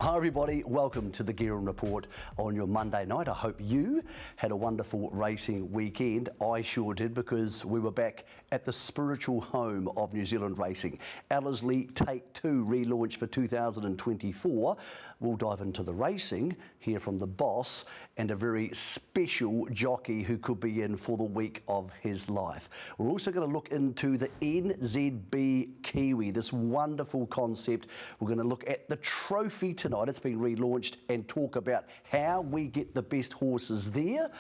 Hi everybody, welcome to the Guerin Report on your Monday night. I hope you had a wonderful racing weekend. I sure did, because we were back at the spiritual home of New Zealand racing. Ellerslie Take 2 relaunched for 2024. We'll dive into the racing, hear from the boss and a very special jockey who could be in for the week of his life. We're also going to look into the NZB Kiwi, this wonderful concept. We're going to look at the trophy tonight. It's been relaunched, and talk about how we get the best horses there.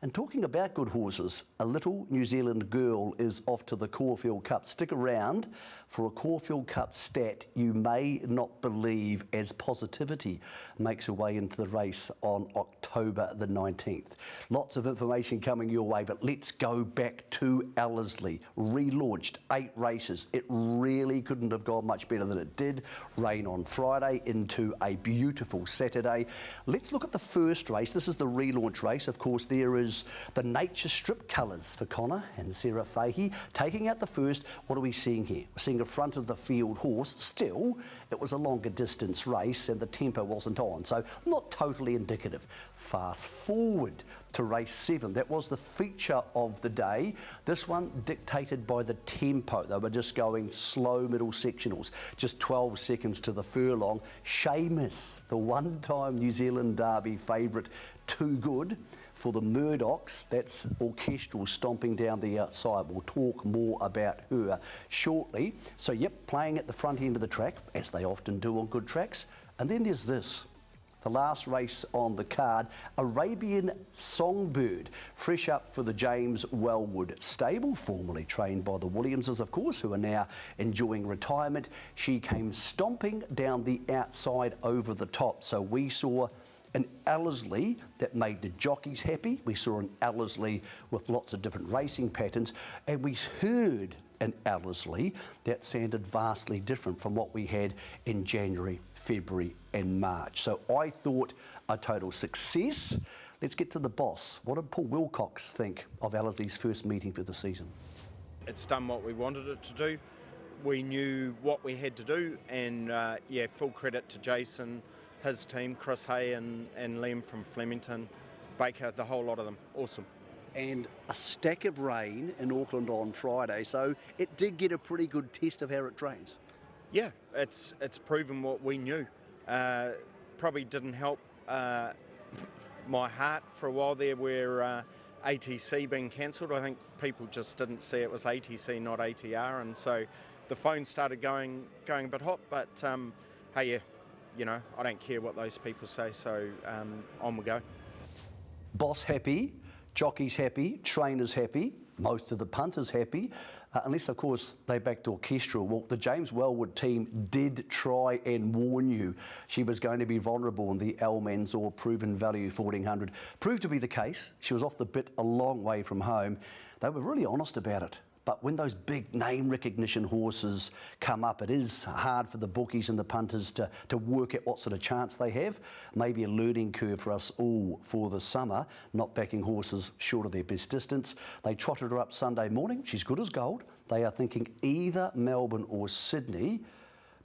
And talking about good horses, a little New Zealand girl is off to the Caulfield Cup. Stick around for a Caulfield Cup stat you may not believe, as Positivity makes her way into the race on October the 19th. Lots of information coming your way, but let's go back to Ellerslie. Relaunched, 8 races. It really couldn't have gone much better than it did. Rain on Friday into a beautiful Saturday. Let's look at the first race. This is the relaunch race. Of course, there is the nature strip colours for Connor and Sarah Fahey. Taking out the first, what are we seeing here? We're seeing a front of the field horse. Still, it was a longer distance race and the tempo wasn't on, so not totally indicative. Fast forward to race 7. That was the feature of the day. This one dictated by the tempo. They were just going slow middle sectionals, just 12 seconds to the furlong. Seamus, the one-time New Zealand Derby favourite, too good for the Murdochs. That's orchestral stomping down the outside. We'll talk more about her shortly. So yep, playing at the front end of the track, as they often do on good tracks. And then there's this, the last race on the card, Arabian Songbird, fresh up for the James Wellwood stable, formerly trained by the Williamses, of course, who are now enjoying retirement. She came stomping down the outside over the top. So we saw an Ellerslie that made the jockeys happy. We saw an Ellerslie with lots of different racing patterns, and we heard an Ellerslie that sounded vastly different from what we had in January, February and March. So I thought a total success. Let's get to the boss. What did Paul Wilcox think of Ellerslie's first meeting for the season? It's done what we wanted it to do. We knew what we had to do, and yeah, full credit to Jason, his team, Chris Hay and Liam from Flemington, Baker, the whole lot of them. Awesome. And a stack of rain in Auckland on Friday, so it did get a pretty good test of how it trains. Yeah, it's proven what we knew. Probably didn't help my heart for a while there, where ATC being cancelled. I think people just didn't see it was ATC, not ATR, and so the phone started going a bit hot. But hey, yeah, you know, I don't care what those people say, so on we go. Boss happy, jockeys happy, trainers happy, most of the punters happy, unless of course they backed orchestral. Well, the James Wellwood team did try and warn you she was going to be vulnerable in the Al Mansour proven value 1400. Proved to be the case. She was off the bit a long way from home. They were really honest about it. But when those big name recognition horses come up, it is hard for the bookies and the punters to work out what sort of chance they have. Maybe a learning curve for us all for the summer, not backing horses short of their best distance. They trotted her up Sunday morning. She's good as gold. They are thinking either Melbourne or Sydney,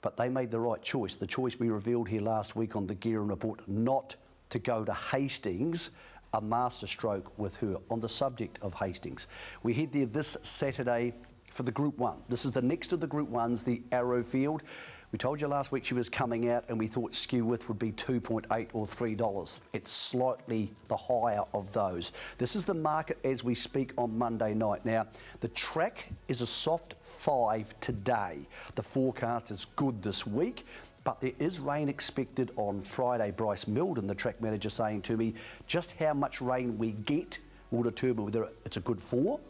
but they made the right choice. The choice we revealed here last week on the Guerin Report, not to go to Hastings. A masterstroke with her. On the subject of Hastings, we head there this Saturday for the Group 1. This is the next of the Group 1s, the Arrowfield. We told you last week she was coming out and we thought skew width would be $2.8 or $3. It's slightly the higher of those. This is the market as we speak on Monday night. Now, the track is a soft 5 today. The forecast is good this week, but there is rain expected on Friday. Bryce Milden, the track manager, saying to me, just how much rain we get will determine whether it's a good 4, or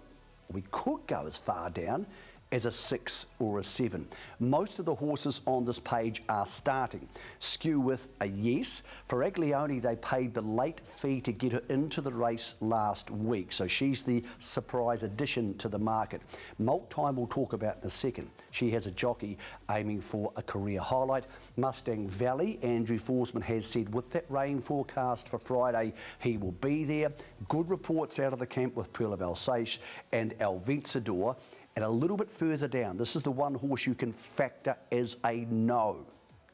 we could go as far down as a 6 or a 7. Most of the horses on this page are starting. Skew with a yes. For Aglione, they paid the late fee to get her into the race last week, so she's the surprise addition to the market. Molt Time we'll talk about in a second. She has a jockey aiming for a career highlight. Mustang Valley, Andrew Forsman has said with that rain forecast for Friday, he will be there. Good reports out of the camp with Pearl of Alsace and El Vencedor. And a little bit further down, this is the one horse you can factor as a no.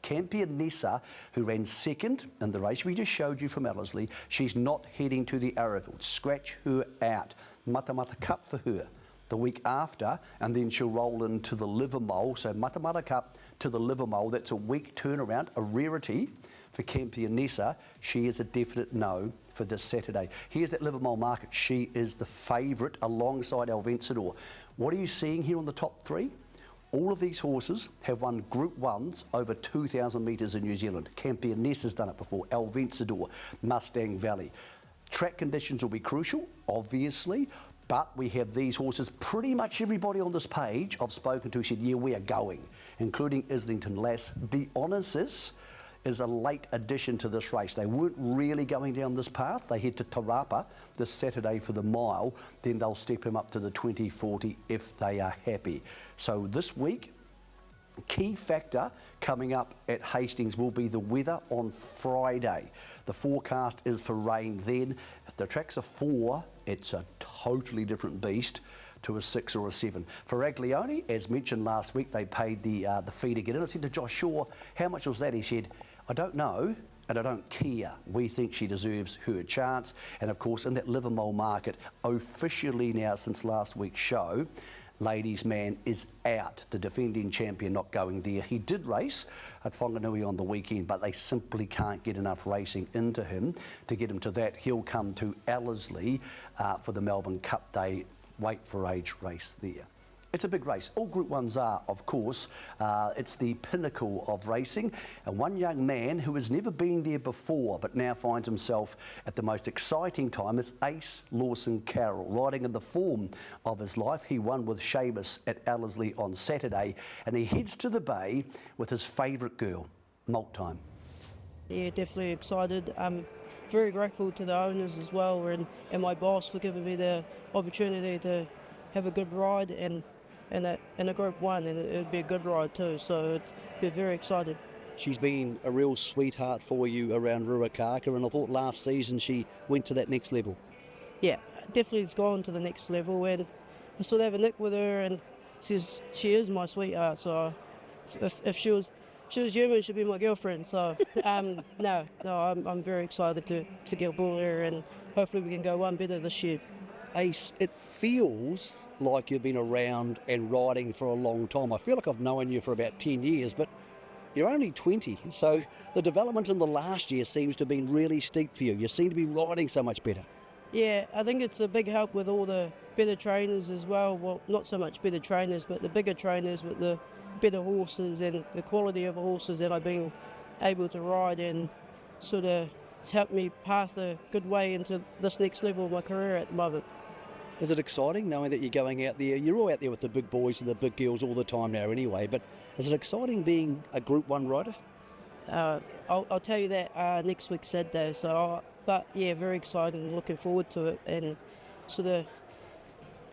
Campionessa, who ran second in the race we just showed you from Ellerslie, she's not heading to the Arrowfield. Scratch her out. Matamata Cup for her the week after, and then she'll roll into the Livermore. So Matamata Cup to the Livermore, that's a week turnaround, a rarity for Campionessa. She is a definite no for this Saturday. Here's that Livermore market. She is the favourite alongside El Vencedor. What are you seeing here on the top three? All of these horses have won Group 1s over 2,000 metres in New Zealand. Campionessa's done it before, El Vencedor, Mustang Valley. Track conditions will be crucial, obviously, but we have these horses. Pretty much everybody on this page I've spoken to said, yeah, we are going, including Islington Lass. Dionysus is a late addition to this race. They weren't really going down this path. They head to Tarapa this Saturday for the mile. Then they'll step him up to the 2040 if they are happy. So this week, key factor coming up at Hastings will be the weather on Friday. The forecast is for rain then. If the track's a 4, it's a totally different beast to a 6 or a 7. For Aglione, as mentioned last week, they paid the fee to get in. I said to Josh Shaw, how much was that? He said, I don't know and I don't care. We think she deserves her chance. And of course, in that Livermore market, officially now since last week's show, Ladies Man is out. The defending champion not going there. He did race at Whanganui on the weekend, but they simply can't get enough racing into him to get him to that. He'll come to Ellerslie for the Melbourne Cup Day weight for age race there. It's a big race. All Group 1s are, of course. It's the pinnacle of racing. And one young man who has never been there before but now finds himself at the most exciting time is Ace Lawson Carroll, riding in the form of his life. He won with Seamus at Ellerslie on Saturday, and he heads to the Bay with his favourite girl, Molt Time. Yeah, definitely excited. Very grateful to the owners as well and my boss for giving me the opportunity to have a good ride and a Group 1, and it'd be a good ride too, so it'd be very exciting. She's been a real sweetheart for you around Ruakaka, and I thought last season she went to that next level. Yeah, definitely has gone to the next level, and I still have a nick with her, and she is my sweetheart, so if she was human, she'd be my girlfriend, so no, I'm very excited to get aboard her, and hopefully we can go one better this year. Ace, it feels like you've been around and riding for a long time. I feel like I've known you for about 10 years, but you're only 20, so the development in the last year seems to have been really steep for you. You seem to be riding so much better. Yeah, I think it's a big help with all the better trainers as well. Well, not so much better trainers, but the bigger trainers with the better horses and the quality of horses that I've been able to ride, and sort of it's helped me path a good way into this next level of my career at the moment. Is it exciting knowing that you're going out there? You're all out there with the big boys and the big girls all the time now anyway, but is it exciting being a Group 1 rider? I'll tell you that next week Saturday, but yeah, very exciting and looking forward to it, and sort of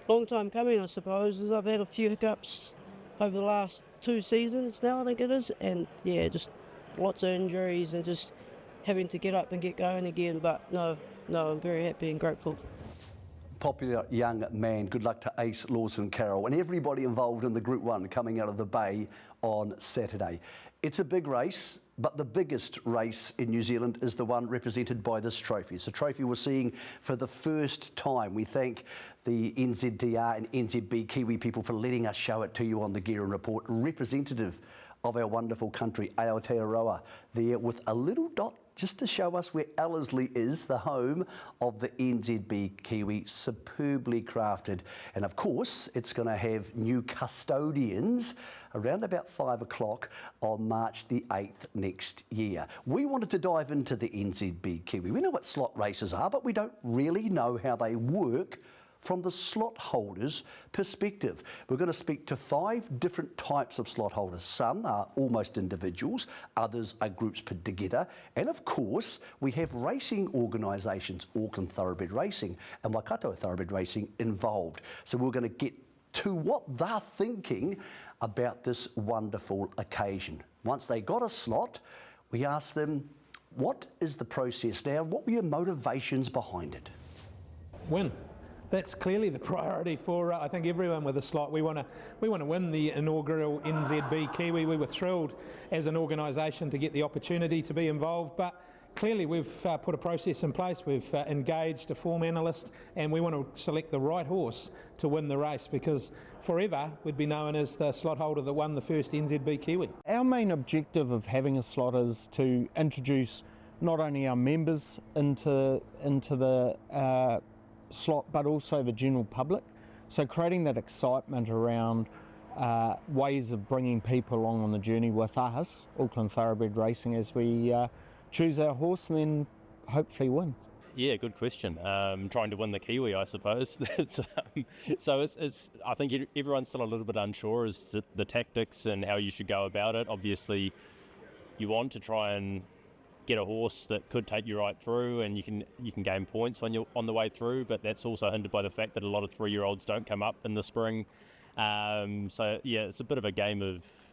long time coming I suppose, as I've had a few hiccups over the last 2 seasons now I think it is, and yeah, just lots of injuries and just having to get up and get going again, but no, I'm very happy and grateful. Popular young man. Good luck to Ace Lawson Carroll and everybody involved in the Group 1 coming out of the Bay on Saturday. It's a big race, but the biggest race in New Zealand is the one represented by this trophy. It's a trophy we're seeing for the first time. We thank the NZDR and NZB Kiwi people for letting us show it to you on the Guerin Report. Representative of our wonderful country, Aotearoa, there with a little dot just to show us where Ellerslie is, the home of the NZB Kiwi, superbly crafted. And of course, it's going to have new custodians around about 5 o'clock on March the 8th next year. We wanted to dive into the NZB Kiwi. We know what slot races are, but we don't really know how they work from the slot holders' perspective. We're going to speak to 5 different types of slot holders. Some are almost individuals, others are groups put together, and of course we have racing organisations, Auckland Thoroughbred Racing and Waikato Thoroughbred Racing involved. So we're going to get to what they're thinking about this wonderful occasion. Once they got a slot, we asked them, what is the process now? What were your motivations behind it? Win. That's clearly the priority for I think everyone with a slot. We want to win the inaugural NZB Kiwi. We were thrilled as an organisation to get the opportunity to be involved, but clearly we've put a process in place. We've engaged a form analyst, and we want to select the right horse to win the race, because forever we'd be known as the slot holder that won the first NZB Kiwi. Our main objective of having a slot is to introduce not only our members into the slot, but also the general public. So creating that excitement around ways of bringing people along on the journey with us, Auckland Thoroughbred Racing, as we choose our horse and then hopefully win. Yeah, good question. Trying to win the Kiwi, I suppose. So it's. I think everyone's still a little bit unsure as to the tactics and how you should go about it. Obviously, you want to try and get a horse that could take you right through, and you can gain points on the way through. But that's also hindered by the fact that a lot of 3-year-olds don't come up in the spring. So yeah, it's a bit of a game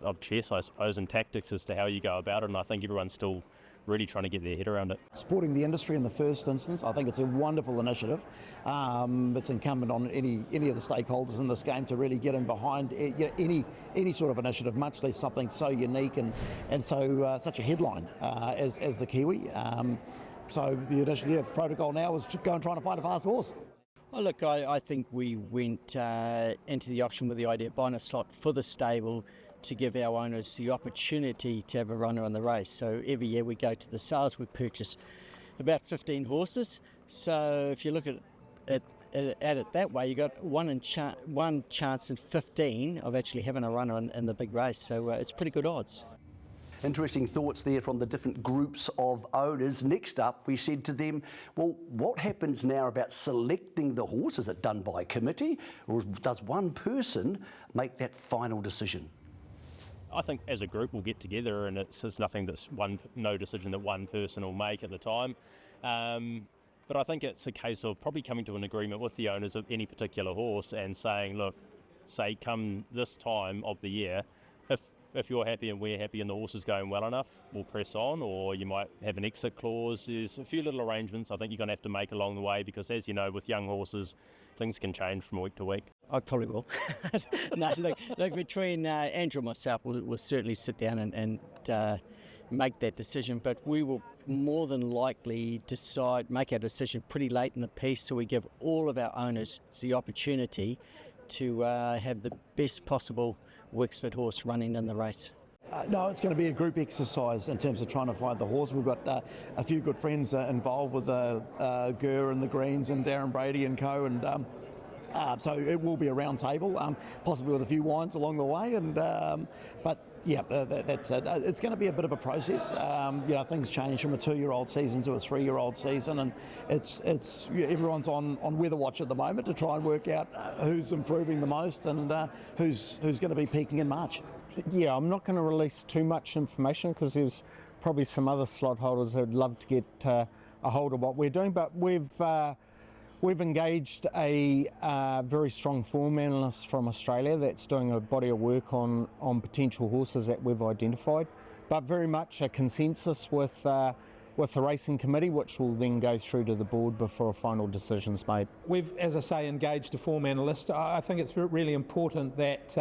of chess, I suppose, and tactics as to how you go about it. And I think everyone's still really trying to get their head around it. Supporting the industry in the first instance, I think it's a wonderful initiative. It's incumbent on any of the stakeholders in this game to really get in behind any sort of initiative, much less something so unique and so such a headline as the Kiwi. So the initial protocol now is to go and try to find a fast horse. Well, look, I think we went into the auction with the idea of buying a slot for the stable to give our owners the opportunity to have a runner on the race. So every year we go to the sales, we purchase about 15 horses. So if you look at it that way, you got one chance in 15 of actually having a runner in the big race. So it's pretty good odds. Interesting thoughts there from the different groups of owners. Next up, we said to them, well, what happens now about selecting the horse? Is it done by committee, or does one person make that final decision? I think as a group we'll get together, and it's nothing that's no decision that one person will make at the time. But I think it's a case of probably coming to an agreement with the owners of any particular horse and saying, look, say come this time of the year, if you're happy and we're happy and the horse is going well enough, we'll press on, or you might have an exit clause. There's a few little arrangements I think you're going to have to make along the way, because as you know, with young horses, things can change from week to week. I probably will. No, look, between Andrew and myself, we'll certainly sit down and make that decision, but we will more than likely make our decision pretty late in the piece, so we give all of our owners the opportunity to have the best possible Wexford horse running in the race. No, it's going to be a group exercise in terms of trying to find the horse. We've got a few good friends involved with Guerin, the Greens, and Darren Brady and co. And so it will be a round table, possibly with a few wines along the way. And but yeah, that's it. It's going to be a bit of a process. Things change from a 2-year-old season to a 3-year-old season, and it's everyone's on weather watch at the moment to try and work out who's improving the most and who's going to be peaking in March. Yeah, I'm not going to release too much information because there's probably some other slot holders that would love to get a hold of what we're doing, but we've engaged a very strong form analyst from Australia that's doing a body of work on potential horses that we've identified, but very much a consensus with the racing committee, which will then go through to the board before a final decision's made. We've, as I say, engaged a form analyst. I think it's really important that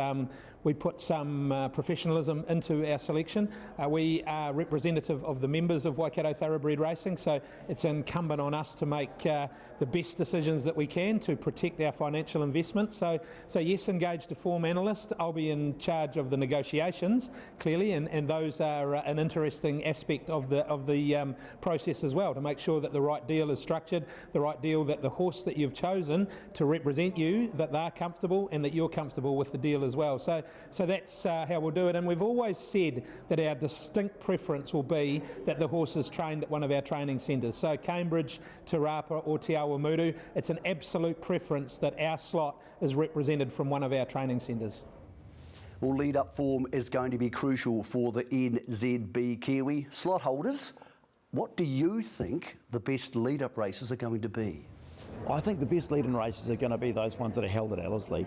we put some professionalism into our selection. We are representative of the members of Waikato Thoroughbred Racing, so it's incumbent on us to make the best decisions that we can to protect our financial investment. So yes, engaged a form analyst. I'll be in charge of the negotiations, clearly, and those are an interesting aspect of the process as well, to make sure that the right deal is structured, the right deal that the horse that you've chosen to represent you, that they're comfortable and that you're comfortable with the deal as well. So that's how we'll do it, and we've always said that our distinct preference will be that the horse is trained at one of our training centres. So Cambridge, Te Rapa or Te Awamutu, it's an absolute preference that our slot is represented from one of our training centres. Well, lead-up form is going to be crucial for the NZB Kiwi. Slot holders, what do you think the best lead-up races are going to be? I think the best lead-in races are going to be those ones that are held at Ellerslie.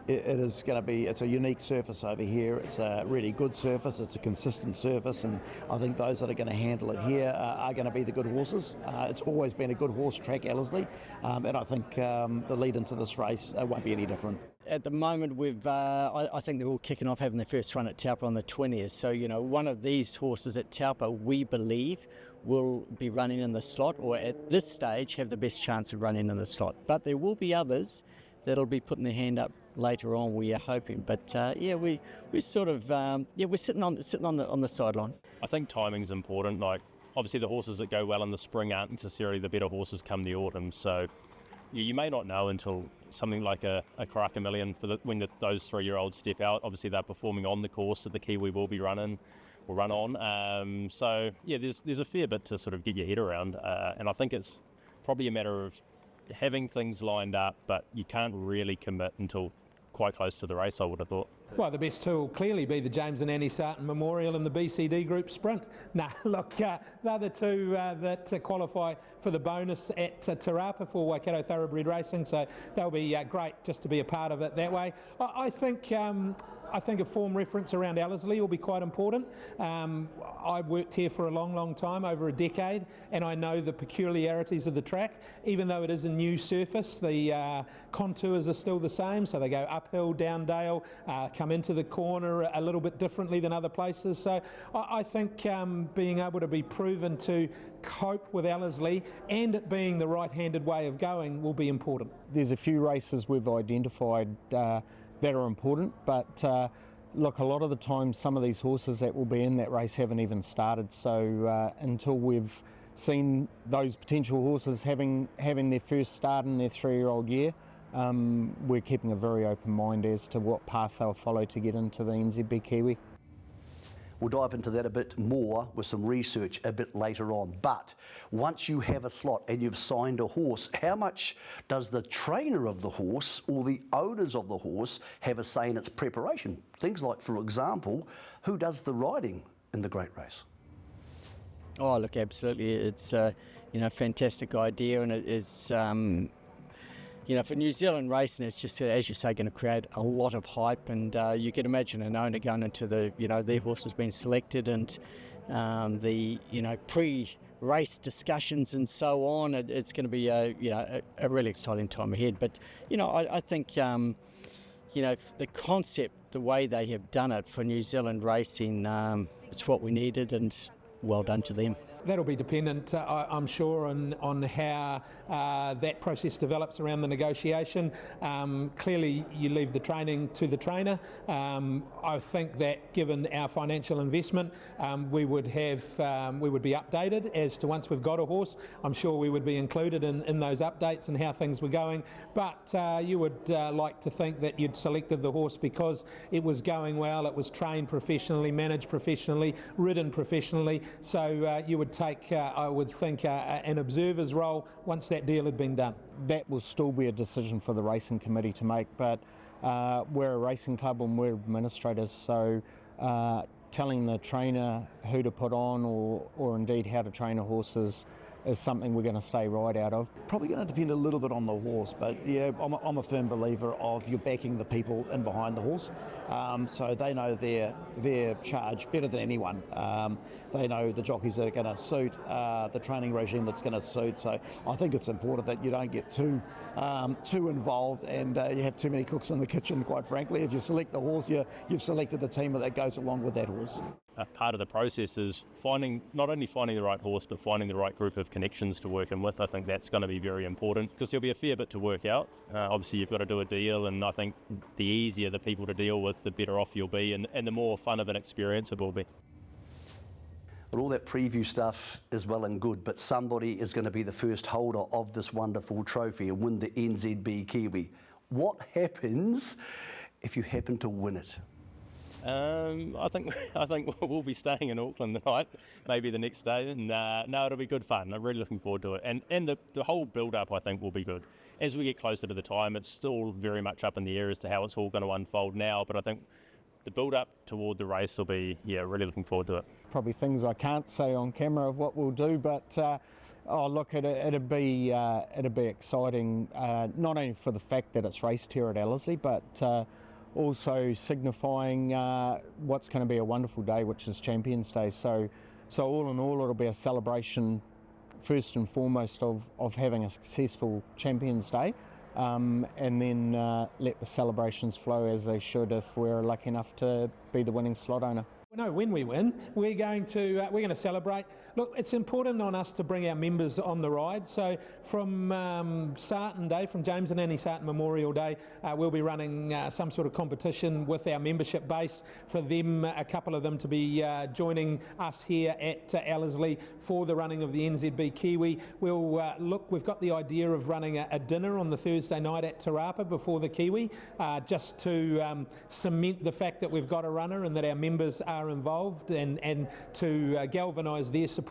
it is going to be, it's a unique surface over here. It's a really good surface, it's a consistent surface, and I think those that are going to handle it here are going to be the good horses. It's always been a good horse track, Ellerslie, and I think the lead into this race won't be any different. At the moment, I think they're all kicking off having their first run at Taupo on the 20th. So, one of these horses at Taupo, we believe, will be running in the slot, or at this stage have the best chance of running in the slot. But there will be others that'll be putting their hand up later on, we are hoping. But we're sort of we're sitting on the sideline. I think timing's important. Like, obviously the horses that go well in the spring aren't necessarily the better horses come the autumn. So you may not know until something like a Karaka Million when those 3-year-olds step out. Obviously they're performing on the course that the Kiwi will run on. There's a fair bit to sort of get your head around, and I think it's probably a matter of having things lined up, but you can't really commit until quite close to the race, I would have thought. Well, the best two will clearly be the James and Annie Sarton Memorial and the BCD Group Sprint. Look, they're the two that qualify for the bonus at Te Rapa for Waikato Thoroughbred Racing, so they'll be great just to be a part of it that way. I think a form reference around Ellerslie will be quite important. I've worked here for a long time, over a decade, and I know the peculiarities of the track. Even though it is a new surface, the contours are still the same, so they go uphill, down dale, come into the corner a little bit differently than other places. So I think being able to be proven to cope with Ellerslie and it being the right-handed way of going will be important. There's a few races we've identified that are important, but look, a lot of the time some of these horses that will be in that race haven't even started, so until we've seen those potential horses having their first start in their 3-year-old year, we're keeping a very open mind as to what path they'll follow to get into the NZB Kiwi. We'll dive into that a bit more with some research a bit later on. But once you have a slot and you've signed a horse, how much does the trainer of the horse or the owners of the horse have a say in its preparation? Things like, for example, who does the riding in the Great Race? Oh, look, absolutely. It's a fantastic idea, and it is for New Zealand racing, it's just, as you say, going to create a lot of hype, and you can imagine an owner going into their horse has been selected, and the pre-race discussions and so on. It's going to be a really exciting time ahead. But I think the concept, the way they have done it for New Zealand racing, it's what we needed, and well done to them. That'll be dependent, I'm sure, on how that process develops around the negotiation. Clearly, you leave the training to the trainer. I think that given our financial investment, we would be updated as to once we've got a horse. I'm sure we would be included in those updates and how things were going. But you would like to think that you'd selected the horse because it was going well, it was trained professionally, managed professionally, ridden professionally. So you would take, I would think, an observer's role once that deal had been done. That will still be a decision for the racing committee to make, but we're a racing club and we're administrators, so telling the trainer who to put on or indeed how to train a horse is something we're going to stay right out of. Probably going to depend a little bit on the horse, but yeah, I'm a firm believer of you're backing the people in behind the horse, so they know their charge better than anyone. They know the jockeys that are going to suit, the training regime that's going to suit. So I think it's important that you don't get too involved and you have too many cooks in the kitchen. Quite frankly, if you select the horse, you've selected the team that goes along with that horse. Part of the process is not only finding the right horse, but finding the right group of connections to work in with. I think that's going to be very important because there'll be a fair bit to work out. Obviously, you've got to do a deal, and I think the easier the people to deal with, the better off you'll be, and the more fun of an experience it will be. Well, all that preview stuff is well and good, but somebody is going to be the first holder of this wonderful trophy and win the NZB Kiwi. What happens if you happen to win it? I think we'll be staying in Auckland tonight, maybe the next day, and no, it'll be good fun. I'm really looking forward to it, and the whole build-up I think will be good. As we get closer to the time, it's still very much up in the air as to how it's all going to unfold now, but I think the build-up toward the race will be, really looking forward to it. Probably things I can't say on camera of what we'll do, but Oh, look, it'd be exciting, not only for the fact that it's raced here at Ellerslie, but also signifying what's going to be a wonderful day, which is Champions Day. So all in all, it'll be a celebration, first and foremost, of having a successful Champions Day, and then let the celebrations flow as they should if we're lucky enough to be the winning slot owner. No, when we win, we're going to celebrate. Look, it's important on us to bring our members on the ride. So from Sarton Day, from James and Annie Sarton Memorial Day, we'll be running some sort of competition with our membership base for them, a couple of them to be joining us here at Ellerslie for the running of the NZB Kiwi. We've got the idea of running a dinner on the Thursday night at Te Rapa before the Kiwi, just to cement the fact that we've got a runner and that our members are involved, and to galvanise their support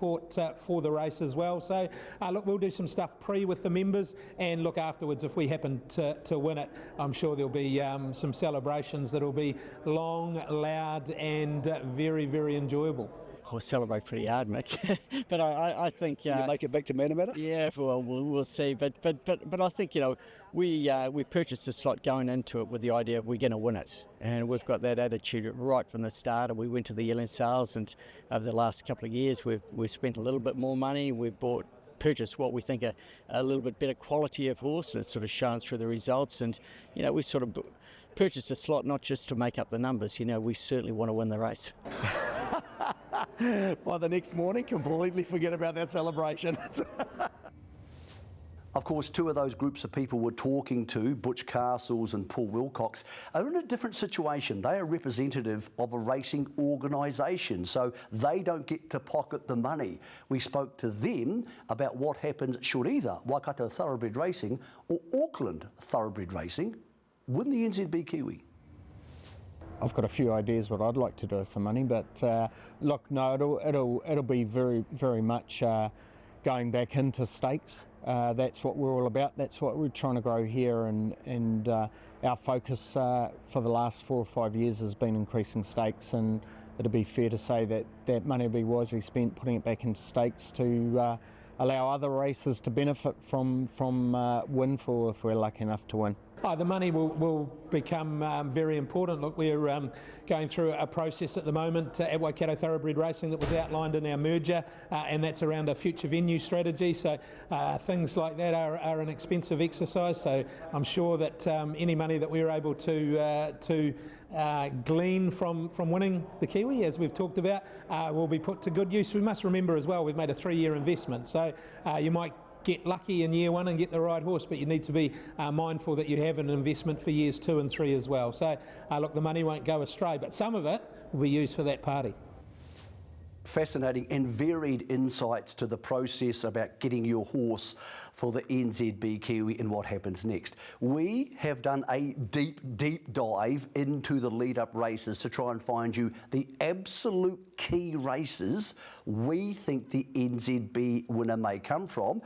for the race as well. So look, we'll do some stuff with the members, and look, afterwards, if we happen to win it, I'm sure there'll be some celebrations that'll be long, loud and very, very enjoyable. We'll celebrate pretty hard, Mick. But I think you make it back to Manamata? Yeah, well, we'll see. But I think, you know, we purchased the slot going into it with the idea we're going to win it, and we've got that attitude right from the start. And we went to the yearling sales, and over the last couple of years, we've spent a little bit more money. We've purchased what we think a little bit better quality of horse, and it's sort of shown through the results. And you know, we sort of purchased a slot not just to make up the numbers. You know, we certainly want to win the race. By the next morning, completely forget about that celebration. Of course, two of those groups of people we're talking to, Butch Castles and Paul Wilcox, are in a different situation. They are representative of a racing organisation, so they don't get to pocket the money. We spoke to them about what happens should either Waikato Thoroughbred Racing or Auckland Thoroughbred Racing win the NZB Kiwi. I've got a few ideas what I'd like to do with the money, but look, no, it'll be very, very much going back into stakes. That's what we're all about. That's what we're trying to grow here, and our focus for the last 4 or 5 years has been increasing stakes, and it'd be fair to say that money will be wisely spent putting it back into stakes to allow other races to benefit from windfall if we're lucky enough to win. The money will become very important. Look, we're going through a process at the moment at Waikato Thoroughbred Racing that was outlined in our merger, and that's around a future venue strategy. So things like that are an expensive exercise. So I'm sure that any money that we're able to glean from winning the Kiwi, as we've talked about, will be put to good use. We must remember as well, we've made a 3-year investment. So you might get lucky in year 1 and get the right horse, but you need to be mindful that you have an investment for years 2 and 3 as well. So look, the money won't go astray, but some of it will be used for that party. Fascinating and varied insights to the process about getting your horse for the NZB Kiwi and what happens next. We have done a deep dive into the lead-up races to try and find you the absolute key races we think the NZB winner may come from.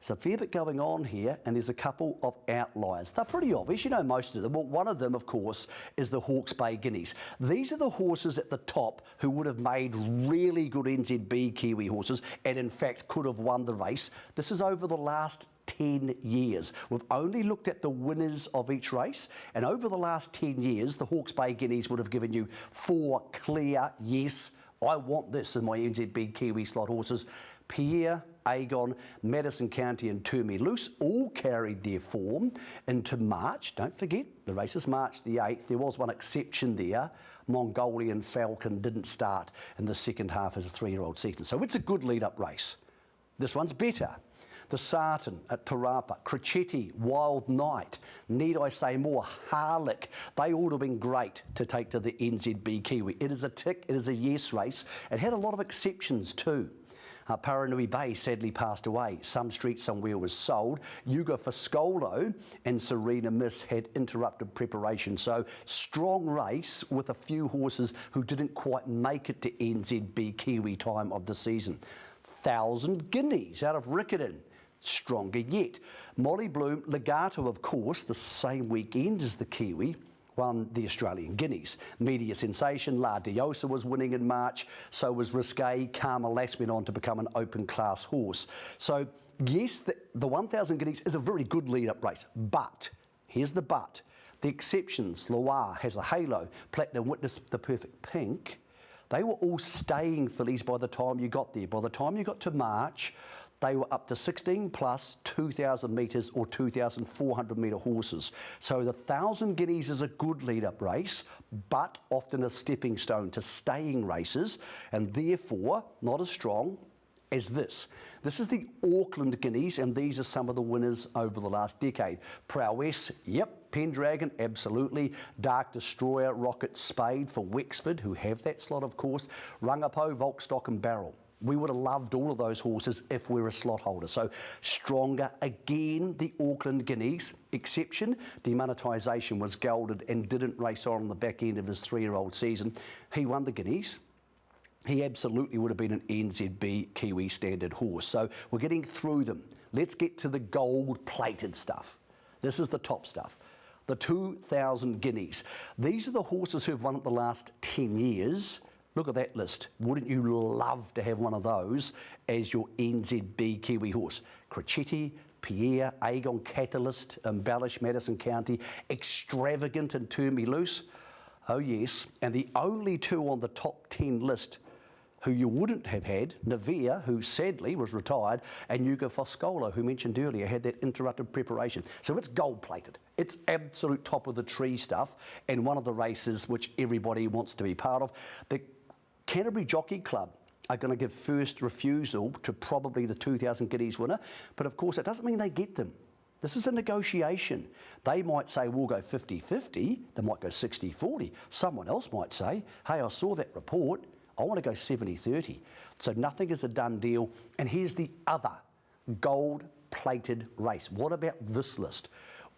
There's a fair bit going on here, and there's a couple of outliers. They're pretty obvious, you know most of them. Well, one of them, of course, is the Hawke's Bay Guineas. These are the horses at the top who would have made really good NZB Kiwi horses, and in fact could have won the race. This is over the last 10 years. We've only looked at the winners of each race, and over the last 10 years, the Hawke's Bay Guineas would have given you 4 clear, yes, I want this in my NZB Kiwi slot horses. Pierre, Agon, Madison County and Turmie Loose all carried their form into March. Don't forget, the race is March the 8th. There was one exception there. Mongolian Falcon didn't start in the second half as a 3-year-old season. So it's a good lead-up race. This one's better. The Sarton at Te Rapa, Crecchetti, Wild Knight, need I say more, Harlech, they all have been great to take to the NZB Kiwi. It is a tick, it is a yes race. It had a lot of exceptions too. Paranui Bay sadly passed away. Some Street Somewhere was sold. Yuga Foscolo and Serena Miss had interrupted preparation. So strong race with a few horses who didn't quite make it to NZB Kiwi time of the season. 1,000 Guineas out of Riccarton. Stronger yet. Molly Bloom, Legato of course, the same weekend as the Kiwi. won the Australian Guineas. Media sensation La Diosa was winning in March, so was Risque. Karma Lass went on to become an open class horse. So yes, the 1000 Guineas is a very good lead-up race, but here's the but. The exceptions, Loire has a halo, Platinum Witness the perfect pink. They were all staying fillies by the time you got there. By the time you got to March, they were up to 16 plus 2,000 metres or 2,400 metre horses. So the 1000 Guineas is a good lead-up race, but often a stepping stone to staying races, and therefore not as strong as this. This is the Auckland Guineas, and these are some of the winners over the last decade. Prowess, yep. Pendragon, absolutely. Dark Destroyer, Rocket Spade for Wexford, who have that slot, of course. Rangapo, Volkstock and Barrel. We would have loved all of those horses if we're a slot holder. So stronger again, the Auckland Guineas. Exception, demonetisation was gelded and didn't race on the back end of his 3-year-old season. He won the Guineas. He absolutely would have been an NZB Kiwi standard horse. So we're getting through them. Let's get to the gold-plated stuff. This is the top stuff. The 2000 Guineas. These are the horses who've won it the last 10 years. Look at that list. Wouldn't you love to have one of those as your NZB Kiwi horse? Crecchetti, Pierre, Aegon Catalyst, Embellish, Madison County, Extravagant and Turn Me Loose. Oh yes, and the only two on the top 10 list who you wouldn't have had, Navia, who sadly was retired, and Yuga Foscolo, who mentioned earlier, had that interrupted preparation. So it's gold-plated. It's absolute top of the tree stuff, and one of the races which everybody wants to be part of. The Canterbury Jockey Club are going to give first refusal to probably the 2000 Guineas winner, but of course it doesn't mean they get them. This is a negotiation. They might say, we'll go 50-50, they might go 60-40. Someone else might say, hey, I saw that report, I want to go 70-30. So nothing is a done deal. And here's the other gold-plated race. What about this list?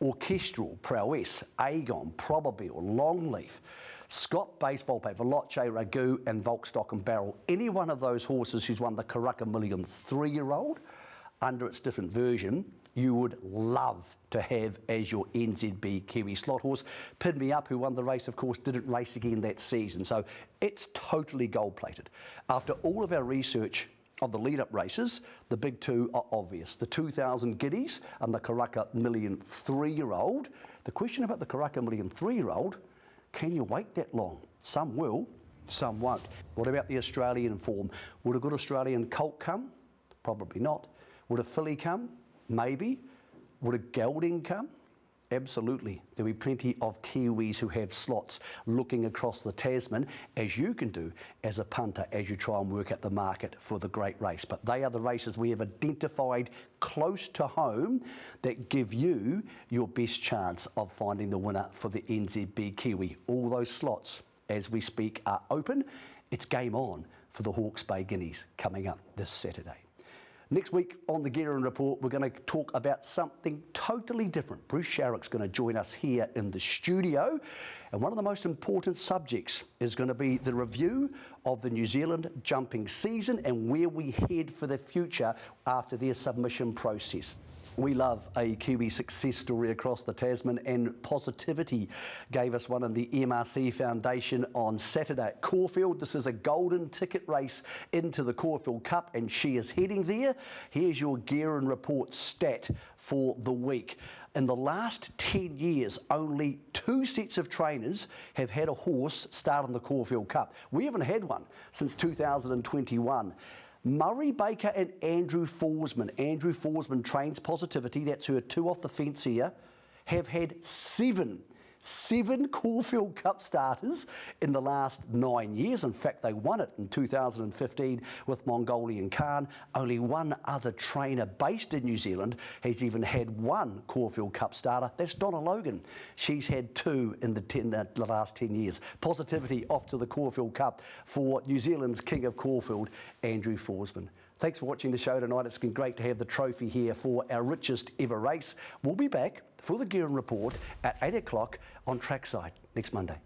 Orchestral, Prowess, Aegon, Probabeel, Longleaf, Scott Base, Volpe, Veloce, Ragu, and Volkstock and Barrel. Any one of those horses who's won the Karaka Million 3-year-old under its different version, you would love to have as your NZB Kiwi slot horse. Pin Me Up, who won the race, of course, didn't race again that season. So it's totally gold-plated. After all of our research of the lead-up races, the big two are obvious. The 2000 Guineas and the Karaka Million 3-year-old. The question about the Karaka Million 3-year-old, can you wait that long? Some will, some won't. What about the Australian form? Would a good Australian colt come? Probably not. Would a filly come? Maybe. Would a gelding come? Absolutely. There'll be plenty of Kiwis who have slots looking across the Tasman, as you can do as a punter as you try and work out the market for the great race. But they are the races we have identified close to home that give you your best chance of finding the winner for the NZB Kiwi. All those slots, as we speak, are open. It's game on for the Hawke's Bay Guineas coming up this Saturday. Next week on the Guerin Report, we're going to talk about something totally different. Bruce Sharrock's going to join us here in the studio, and one of the most important subjects is going to be the review of the New Zealand jumping season and where we head for the future after their submission process. We love a Kiwi success story across the Tasman, and Positivity gave us one in the MRC Foundation on Saturday at Caulfield. This is a golden ticket race into the Caulfield Cup, and she is heading there. Here's your Guerin Report stat for the week. In the last 10 years, only 2 sets of trainers have had a horse start in the Caulfield Cup. We haven't had one since 2021. Murray Baker and Andrew Forsman. Andrew Forsman trains Positivity, that's her 2 off the fence here, have had 7 Caulfield Cup starters in the last 9 years. In fact, they won it in 2015 with Mongolian Khan. Only one other trainer based in New Zealand has even had 1 Caulfield Cup starter. That's Donna Logan. She's had 2 in the last 10 years. Positivity off to the Caulfield Cup for New Zealand's King of Caulfield, Andrew Forsman. Thanks for watching the show tonight. It's been great to have the trophy here for our richest ever race. We'll be back for the Guerin Report at 8 o'clock on Trackside next Monday.